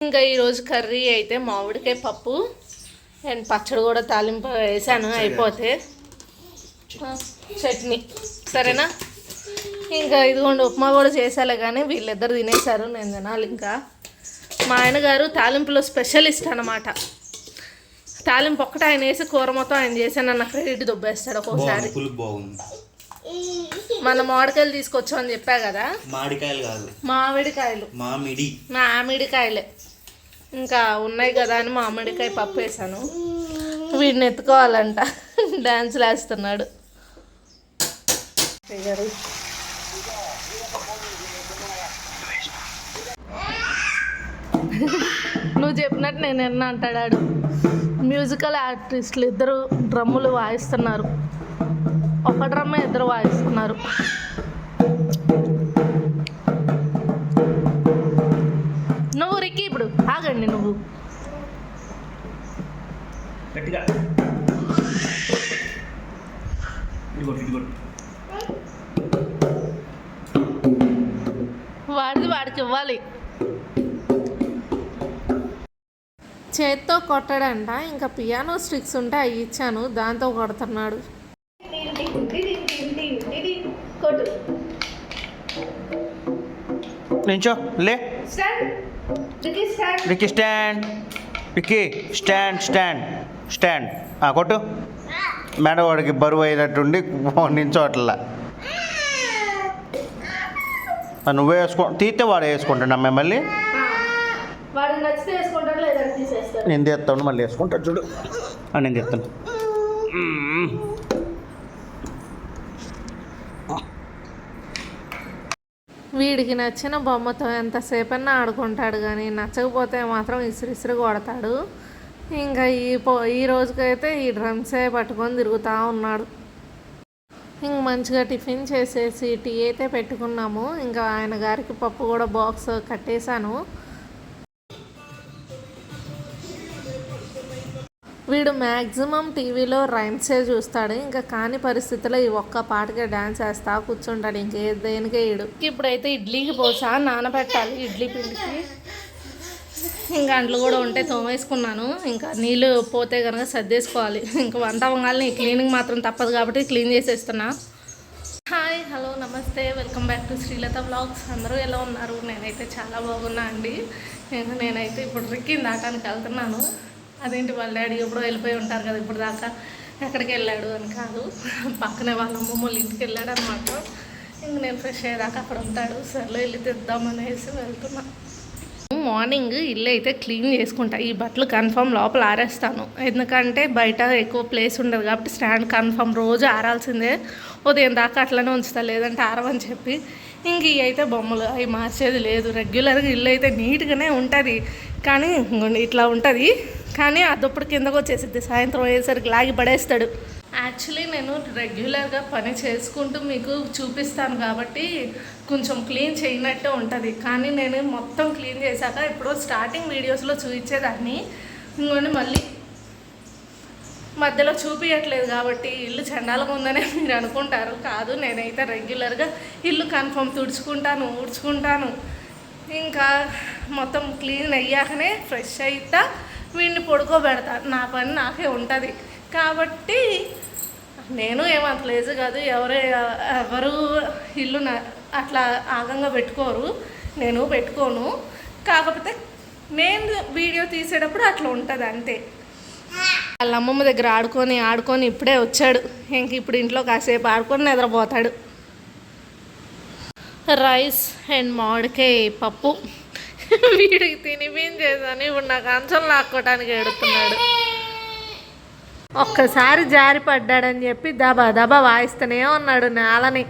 ఇంకా ఈరోజు కర్రీ అయితే మామిడికాయ పప్పు అండ్ పచ్చడి కూడా తాలింపు వేసాను, అయిపోతే చట్నీ. సరేనా? ఇంకా ఇదిగోండి ఉప్మా కూడా చేసాలే, కానీ వీళ్ళిద్దరు తినేశారు, నేను తినాలి. ఇంకా మా ఆయన గారు తాలింపులో స్పెషలిస్ట్ అనమాట. తాలింపు ఒక్కటి ఆయన వేసి కూర మొత్తం ఆయన చేశానన్న క్రెడిట్ దుబ్బేస్తాడు ఒక్కోసారి. మన మామిడికాయలు తీసుకొచ్చామని చెప్పా కదా, మామిడికాయలు కాదు మామిడికాయలు, మామిడికాయలే ఇంకా ఉన్నాయి కదా అని మామిడికాయ పప్పు వేసాను. వీడిని ఎత్తుకోవాలంట, డ్యాన్స్లు వేస్తున్నాడు. నువ్వు చెప్పినట్టు నేను ఎన్న అంటాడాడు. మ్యూజికల్ ఆర్టిస్టులు ఇద్దరు డ్రమ్ములు వాయిస్తున్నారు, ఒక డ్రమ్మే ఇద్దరు వాయిస్తున్నారు. నువ్వు రిక్కి ఇప్పుడు ఆగండి, నువ్వు వాడికి ఇవ్వాలి. చేత్తో కొట్టాడంట, ఇంకా పియానో స్టిక్స్ ఉంటే అవి ఇచ్చాను, దాంతో కొడుతున్నాడు. నించో లే, Vicky stand, Vicky stand stand stand. కొట్టు. మేడవాడికి బరువు అయినట్టుండి నించోట్లా. నువ్వే తీస్తే వాడు వేసుకుంటాడు అమ్మాయి. మళ్ళీ నేను తీస్తాను, మళ్ళీ వేసుకుంటాడు చూడు. నేను తీస్తాను. వీడికి నచ్చిన బొమ్మతో ఎంతసేపన్నా ఆడుకుంటాడు, కానీ నచ్చకపోతే మాత్రం ఇసురు కొడతాడు. ఇంకా ఈ రోజుకైతే ఈ డ్రమ్సే పట్టుకొని తిరుగుతూ ఉన్నాడు. ఇంక మంచిగా టిఫిన్ చేసేసి టీ అయితే పెట్టుకున్నాము. ఇంకా ఆయన గారికి పప్పు కూడా బాక్స్ కట్టేశాను. వీడు మ్యాక్సిమం టీవీలో రైమ్సే చూస్తాడు, ఇంకా కాని పరిస్థితిలో ఈ ఒక్క పాటకే డ్యాన్స్ వేస్తా కూర్చుంటాడు, ఇంకే దేనికే ఇడు. ఇప్పుడైతే ఇడ్లీకి పోసా, నానబెట్టాలి ఇడ్లీ పిండికి. ఇంకా అంట్లు కూడా ఉంటే తోమేసుకున్నాను, ఇంకా నీళ్ళు పోతే కనుక సర్దేసుకోవాలి. ఇంకా వంట వంగాలని క్లీనింగ్ మాత్రం తప్పదు కాబట్టి క్లీన్ చేసేస్తున్నా. హాయ్, హలో, నమస్తే, welcome back to Srilatha vlogs. అందరూ ఎలా ఉన్నారు? నేనైతే చాలా బాగున్నా అండి. నేనైతే ఇప్పుడు రిక్కిని దాటానికి వెళ్తున్నాను. అదేంటి వాళ్ళ డాడీ ఎప్పుడో వెళ్ళిపోయి ఉంటారు కదా, ఇప్పుడు దాకా ఎక్కడికి వెళ్ళాడు అని కాదు, పక్కనే వాళ్ళ అమ్మమ్మ వాళ్ళ ఇంటికి వెళ్ళాడు అనమాట. ఇంక నేను ఫ్రెష్ అయ్యేదాకా అక్కడ ఉంటాడు. సర్లో వెళ్ళి తెద్దామనేసి వెళ్తున్నా. మార్నింగ్ ఇల్లు అయితే క్లీన్ చేసుకుంటా. ఈ బట్టలు కన్ఫర్మ్ లోపల ఆరేస్తాను, ఎందుకంటే బయట ఎక్కువ ప్లేస్ ఉండదు కాబట్టి స్టాండ్ కన్ఫర్మ్ రోజు ఆరాల్సిందే. ఉదయం దాకా అట్లనే ఉంచుతా, లేదంటే ఆరవని చెప్పి. ఇంక ఇవి అయితే బొమ్మలు, అవి మార్చేది లేదు. రెగ్యులర్గా ఇల్లు అయితే నీట్గానే ఉంటుంది, కానీ ఇట్లా ఉంటుంది. కానీ అదొప్పుడు కిందకు వచ్చేసిద్ది, సాయంత్రం అయ్యేసరికి లాగి పడేస్తాడు. యాక్చువల్లీ నేను రెగ్యులర్గా పని చేసుకుంటూ మీకు చూపిస్తాను కాబట్టి కొంచెం క్లీన్ చేయనట్టే ఉంటుంది, కానీ నేను మొత్తం క్లీన్ చేశాక ఇప్పుడు స్టార్టింగ్ వీడియోస్లో చూపించేదాన్ని. ఇంకొని మళ్ళీ మధ్యలో చూపించట్లేదు కాబట్టి ఇల్లు చండాలంగా ఉందనే మీరు అనుకుంటారు. కాదు, నేనైతే రెగ్యులర్గా ఇల్లు కన్ఫర్మ్ తుడుచుకుంటాను, ఊడ్చుకుంటాను. ఇంకా మొత్తం క్లీన్ అయ్యాకనే ఫ్రెష్ అయితా వీడిని పడుకోబెడతా. నా పని నాకే ఉంటుంది కాబట్టి నేను ఏమంత లేజీ కాదు. ఎవరు ఇల్లు అట్లా ఆగంగా పెట్టుకోరు, నేను పెట్టుకోను. కాకపోతే నేను వీడియో తీసేటప్పుడు అట్లా ఉంటుంది అంతే. వాళ్ళ అమ్మమ్మ దగ్గర ఆడుకొని ఇప్పుడే వచ్చాడు. ఇంక ఇప్పుడు ఇంట్లో కాసేపు ఆడుకొని నిద్రపోతాడు. రైస్ అండ్ మామిడికాయ పప్పు వీడికి తినిపించేసాను. ఇప్పుడు నాకు అంచం లాక్కోవడానికి ఎడుతున్నాడు. ఒక్కసారి జారి పడ్డాడని చెప్పి దబా వాయిస్తూనే ఉన్నాడు నేలని.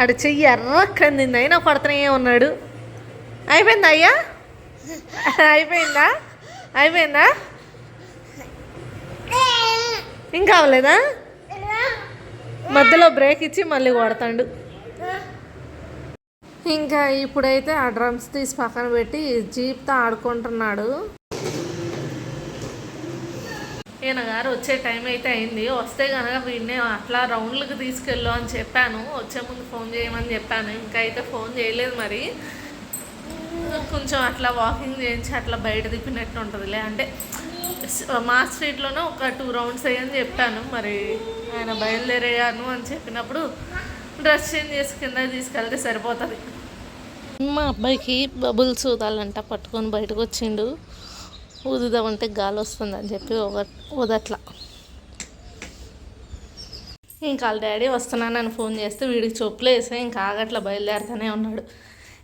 ఆడు చెయ్యి ఎర్రక్కందింది, అయినా కొడుతూనే ఉన్నాడు. అయిపోయిందా అయ్యా? అయిపోయిందా? ఇంకా అవ్వలేదా? మధ్యలో బ్రేక్ ఇచ్చి మళ్ళీ కొడతాడు. ఇంకా ఇప్పుడైతే ఆ డ్రమ్స్ తీసి పక్కన పెట్టి జీప్తో ఆడుకుంటున్నాడు. ఈయన గారు వచ్చే టైం అయితే అయింది. వస్తే కనుక వీడిని అట్లా రౌండ్లకు తీసుకెళ్ళు అని చెప్పాను, వచ్చే ముందు ఫోన్ చేయమని చెప్పాను. ఇంకా అయితే ఫోన్ చేయలేదు. మరి కొంచెం అట్లా వాకింగ్ చేయించి అట్లా బయట తిప్పినట్టు ఉంటుందిలే. అంటే మా స్ట్రీట్లోనే ఒక 2 రౌండ్స్ వేయని చెప్పాను. మరి ఆయన బయలుదేరేయాను అని చెప్పినప్పుడు డ్రెస్ చేంజ్ చేసి కింద తీసుకెళ్తే సరిపోతుంది. మా అబ్బాయికి బబుల్స్ ఊదాలంట, పట్టుకొని బయటకు వచ్చిండు. ఊదుదామంటే గాలి వస్తుందని చెప్పి ఊదట్లా. ఇంకా వాళ్ళ డాడీ వస్తున్నానని ఫోన్ చేస్తే వీడికి చెప్పులు వేసా ఇంకా ఆగట్లా బయలుదేరుతూనే ఉన్నాడు.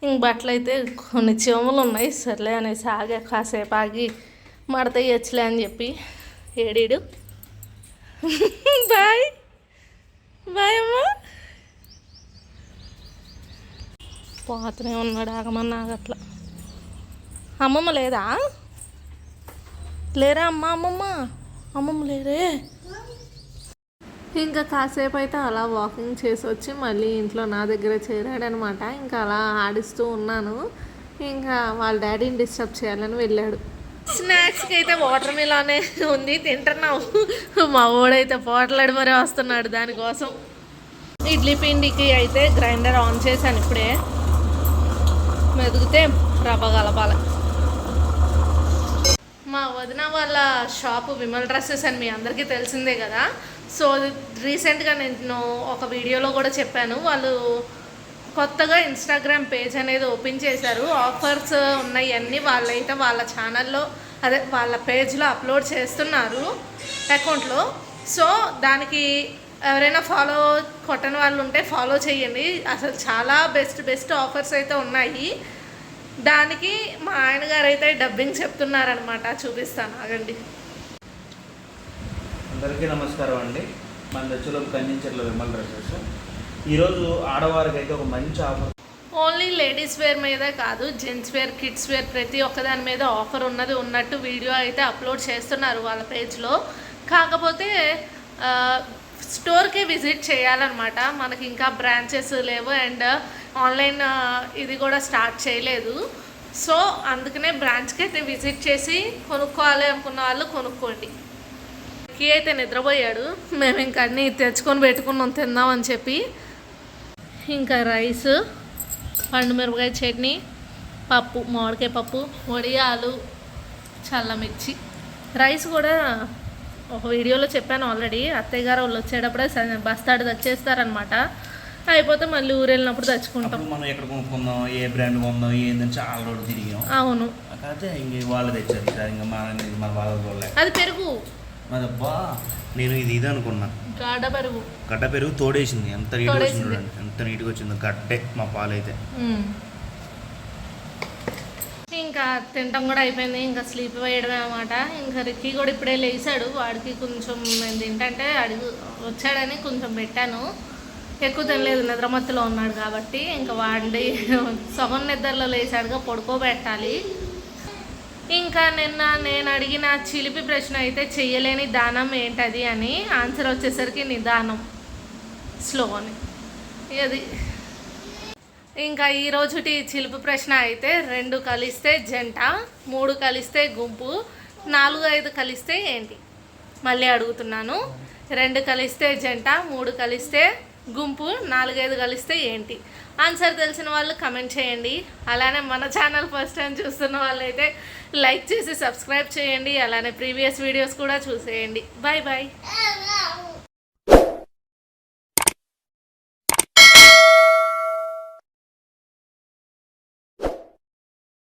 ఇంక బట్టలు అయితే కొన్ని చెవులు ఉన్నాయి, సర్లే అనేసి ఆగా కాసేపు ఆగి మడత ఇచ్చలే అని చెప్పి ఏడీడు. బాయ్ బాయ్ అమ్మా. పోతూనే ఉన్నాడు, ఆగమన్నా ఆగట్లా. అమ్మమ్మ లేదా? లేరా అమ్మ? అమ్మమ్మ లేరే. ఇంకా కాసేపు అయితే అలా వాకింగ్ చేసి వచ్చి మళ్ళీ ఇంట్లో నా దగ్గర చేరాడనమాట. ఇంకా అలా ఆడిస్తూ ఉన్నాను. ఇంకా వాళ్ళ డాడీని డిస్టర్బ్ చేయాలని వెళ్ళాడు. స్నాక్స్కి అయితే వాటర్ మిలానే ఉంది, తింటున్నావు. మా వాడైతే పోట్లాడి మరీ వస్తున్నాడు దానికోసం. ఇడ్లీ పిండికి అయితే గ్రైండర్ ఆన్ చేశాను ఇప్పుడే. మెదిగితే రవ్వ కలపాలి. మా వదిన వాళ్ళ షాపు విమల్ డ్రెస్సెస్ అని మీ అందరికీ తెలిసిందే కదా. సో రీసెంట్గా నేను ఒక వీడియోలో కూడా చెప్పాను, వాళ్ళు కొత్తగా ఇన్స్టాగ్రామ్ పేజ్ అనేది ఓపెన్ చేశారు. ఆఫర్స్ ఉన్నాయి అన్నీ వాళ్ళైతే వాళ్ళ ఛానల్లో అదే వాళ్ళ పేజ్లో అప్లోడ్ చేస్తున్నారు అకౌంట్లో. సో దానికి ఎవరైనా ఫాలో కొట్టని వాళ్ళు ఉంటే ఫాలో చేయండి. అసలు చాలా బెస్ట్ ఆఫర్స్ అయితే ఉన్నాయి. దానికి మా ఆయన గారు అయితే డబ్బింగ్ చెప్తున్నారనమాట, చూపిస్తాను ఆగండి. అందరికీ నమస్కారం అండి. మన దచ్చులో కంచెంచర్ల విమల్ డ్రెస్సెస్ ఈరోజు ఆడవారికి అయితే ఒక మంచి ఆఫర్. ఓన్లీ లేడీస్ వేర్ మీదే కాదు, జెంట్స్ వేర్, కిడ్స్ వేర్ ప్రతి ఒక్కదాని మీద ఆఫర్ ఉన్నట్టు వీడియో అయితే అప్లోడ్ చేస్తున్నారు వాళ్ళ పేజ్లో. కాకపోతే స్టోర్కే విజిట్ చేయాలన్నమాట. మనకి ఇంకా బ్రాంచెస్ లేవు అండ్ ఆన్లైన్ ఇది కూడా స్టార్ట్ చేయలేదు. సో అందుకనే బ్రాంచ్కి అయితే విజిట్ చేసి కొనుక్కోవాలి అనుకున్న వాళ్ళు కొనుక్కోండి. కీ అయితే నిద్రపోయాడు, మేము ఇంకా అన్నీ తెచ్చుకొని పెట్టుకున్నాం తిందామని చెప్పి. ఇంకా రైస్, పండుమిరపకాయ చట్నీ, పప్పు, మామిడికాయ పప్పు, వడియాలు, చల్లమిర్చి. రైస్ కూడా ఒక వీడియోలో చెప్పాను ఆల్రెడీ. అత్తయ్య గారు వాళ్ళు వచ్చేటప్పుడే బస్తాడు తెచ్చేస్తారనమాట. అయిపోతే మళ్ళీ ఊరు వెళ్ళినప్పుడు తెచ్చుకుంటాం. మనం ఎక్కడ కొనుక్కుందాం, ఏ బ్రాండ్ కొందాం, ఏందని చాలా రోజులు తిరిగాం. అవును, కాకపోతే ఇంక వాళ్ళు తెచ్చారు సార్. ఇంకా మన వాళ్ళ అది పెరుగు. అదబ్బా, నేను ఇది అనుకున్నా. గడ్డ పెరుగు తోడేసింది. ఎంత నీట్గా వచ్చింది, ఎంత నీట్గా వచ్చిందో గడ్డే మా పాలైతే. ఇంకా తినటం కూడా అయిపోయింది, ఇంకా స్లీప్ వేయడమే అనమాట. ఇంకా రిక్కీ కూడా ఇప్పుడే లేచాడు. వాడికి కొంచెం నేను తింటే వచ్చాడని కొంచెం పెట్టాను. ఎక్కువ తినలేదు, నిద్రమత్తులో ఉన్నాడు కాబట్టి. ఇంకా వాడి సగం నిద్రలో లేచాడుగా, పడుకోబెట్టాలి. ఇంకా నిన్న నేను అడిగిన చిలిపి ప్రశ్న అయితే చెయ్యలేని దానం ఏంటది అని ఆన్సర్ వచ్చేసరికి నిదానం, స్లో అని. అది ఇంకా ఈరోజుటి చిలుపు ప్రశ్న అయితే 2 కలిస్తే జంట, 3 కలిస్తే గుంపు, 4, 5 కలిస్తే ఏంటి? మళ్ళీ అడుగుతున్నాను. 2 కలిస్తే జంట, 3 కలిస్తే గుంపు, 4, 5 కలిస్తే ఏంటి? ఆన్సర్ తెలిసిన వాళ్ళు కమెంట్ చేయండి. అలానే మన ఛానల్ ఫస్ట్ టైం చూస్తున్న వాళ్ళైతే లైక్ చేసి సబ్స్క్రైబ్ చేయండి. అలానే ప్రీవియస్ వీడియోస్ కూడా చూసేయండి. Bye bye.